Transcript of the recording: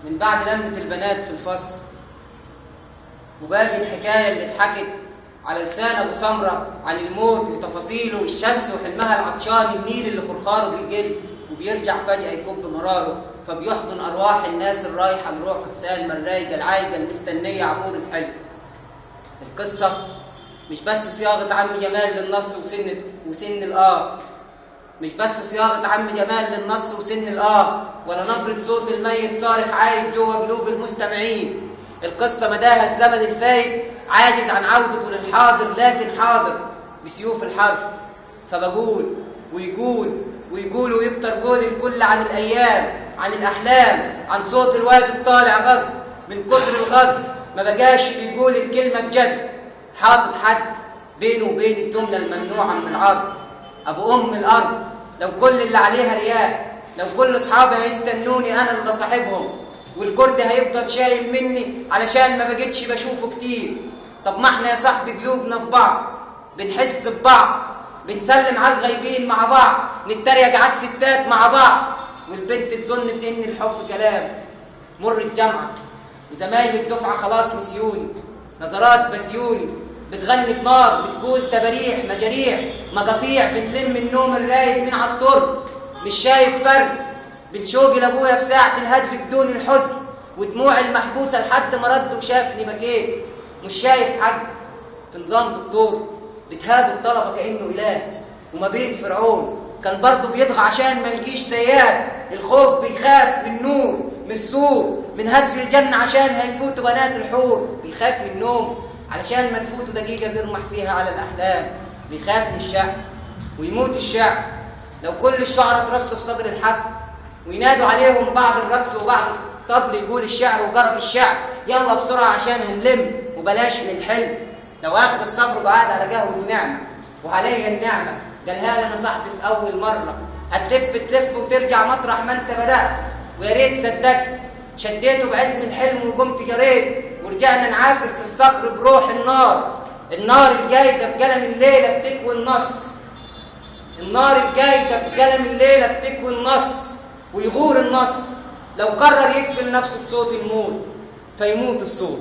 من بعد لمة البنات في الفصل، وباقي الحكاية اللي اتحكت على لسان أبو سمرة عن الموت وتفاصيله، الشمس وحلمها العطشان، النيل اللي خرخاره بالجلد وبيرجع فجأة يكب مراره، فبيحضن أرواح الناس الرايحة لروحه السالمة الرايقة العايقة المستنية عبور الحلم. القصة مش بس صياغة عم جمال للنص وسن الآه، مش بس صياغة عم جمال للنص وسن الآه، ولا نبرة صوت الميت صارخ عايد جوه قلوب المستمعين. القصة مداها الزمن الفايت عاجز عن عودته للحاضر، لكن حاضر بسيوف الحرف. فبقول ويقول ويكتر قول الكل عن الأيام، عن الأحلام، عن صوت الواد الطالع غصب من كتر الغصب ما بقاش بيقول الكلمة بجد، حاطط حد بينه وبين الجملة الممنوعة من العرض. أبو أم الأرض، لو كل اللي عليها رياء، لو كل أصحابي هيستنوني أنا اللي بصاحبهم، والكرد هيفضل شايل مني علشان ما بقتش بشوفه كتير. طب ما احنا يا صاحبي قلوبنا في بعض، بنحس ببعض، بنسلم على الغايبين مع بعض، نتريق على الستات مع بعض، والبنت تظن بإن الحب كلام. مر الجامعة وزمايل الدفعة خلاص نسيوني، نظرات بسيوني بتغني بنار، بتقول تباريح مجاريح مقاطيع، بنلم النوم الرايد من على الطرق، مش شايف فرق بين شوقي لابويا في ساعة الهجر بدون الحزن، ودموع المحبوسة لحد ما رد وشافني بكيت. مش شايف حد في نظام دكتور بتهاب الطلبة كأنه إله، وما بين فرعون كان برضه بيضغى عشان ما يلقيش سياد. الخوف بيخاف من نور، من السور، من هجر الجنة عشان هيفوتوا بنات الحور. بيخاف من النوم علشان ما تفوتوا دقيقة بيرمح فيها على الأحلام. بيخاف من الشعر ويموت الشعر. لو كل الشعراء ترصوا في صدر الحفل وينادوا عليهم بعض الرقص وبعض الطبل يقول الشعر وجرف الشعر، يلا بسرعة عشان هنلم وبلاش من الحلم. لو آخر الصبر قعد على قهوة النعمة وعليها النعمة قالها لنا صاحبي في أول مرة، هتلف تلف وترجع مطرح ما أنت بدأت. ويا ريت صدقت شديته بعزم الحلم وقمت جريت، ورجعنا نعافر في الصخر بروح النار. النار الجايدة في قلم الليلة بتكوي النص، النار الجايدة في قلم الليلة بتكوي النص، ويغور النص لو قرر يقفل نفسه بصوت الموت فيموت الصوت.